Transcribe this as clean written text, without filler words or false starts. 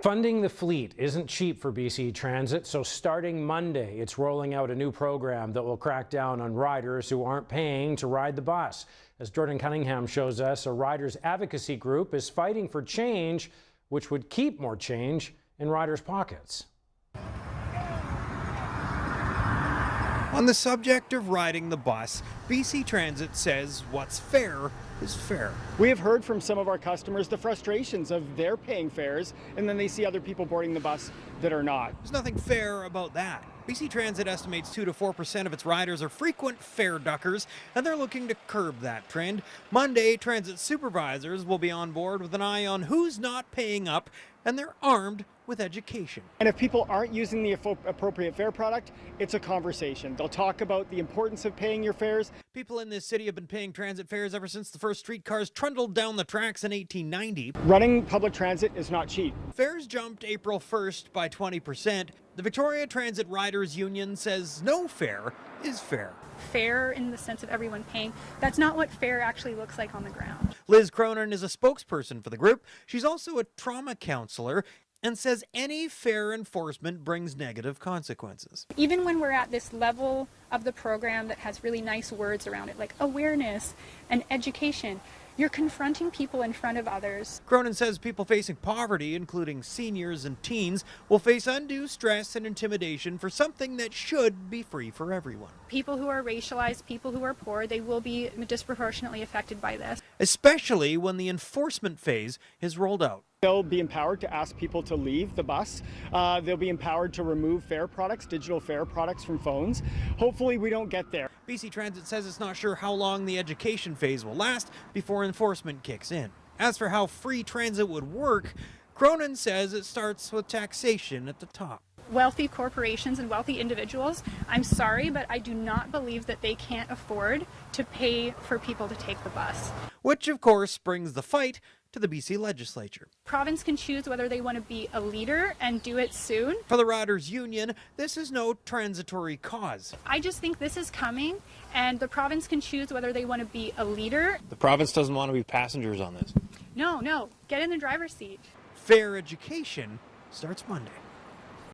Funding the fleet isn't cheap for BC Transit, so starting Monday, it's rolling out a new program that will crack down on riders who aren't paying to ride the bus. As Jordan Cunningham shows us, a riders advocacy group is fighting for change, which would keep more change in riders' pockets. On the subject of riding the bus, BC Transit says what's fair is fair. We have heard from some of our customers the frustrations of their paying fares and then they see other people boarding the bus that are not. There's nothing fair about that. BC Transit estimates 2 to 4% of its riders are frequent fare duckers, and they're looking to curb that trend. Monday, transit supervisors will be on board with an eye on who's not paying up, and they're armed with education. And if people aren't using the appropriate fare product, it's a conversation. They'll talk about the importance of paying your fares. People in this city have been paying transit fares ever since the first streetcars trundled down the tracks in 1890. Running public transit is not cheap. Fares jumped April 1st by 20%. The Victoria Transit Riders Union says no fare is fair. Fair in the sense of everyone paying. That's not what fair actually looks like on the ground. Liz Cronin is a spokesperson for the group. She's also a trauma counselor and says any fare enforcement brings negative consequences. Even when we're at this level of the program that has really nice words around it, like awareness and education, you're confronting people in front of others. Cronin says people facing poverty, including seniors and teens, will face undue stress and intimidation for something that should be free for everyone. People who are racialized, people who are poor, they will be disproportionately affected by this. Especially when the enforcement phase is rolled out. They'll be empowered to ask people to leave the bus. They'll be empowered to remove fare products, digital fare products from phones. Hopefully we don't get there. BC Transit says it's not sure how long the education phase will last before enforcement kicks in. As for how free transit would work, Cronin says it starts with taxation at the top. Wealthy corporations and wealthy individuals, I'm sorry, but I do not believe that they can't afford to pay for people to take the bus. Which, of course, brings the fight to the BC legislature. Province can choose whether they want to be a leader and do it soon. For the Riders Union, this is no transitory cause. I just think this is coming, and the province can choose whether they want to be a leader. The province doesn't want to be passengers on this. No, get in the driver's seat. Fair education starts Monday.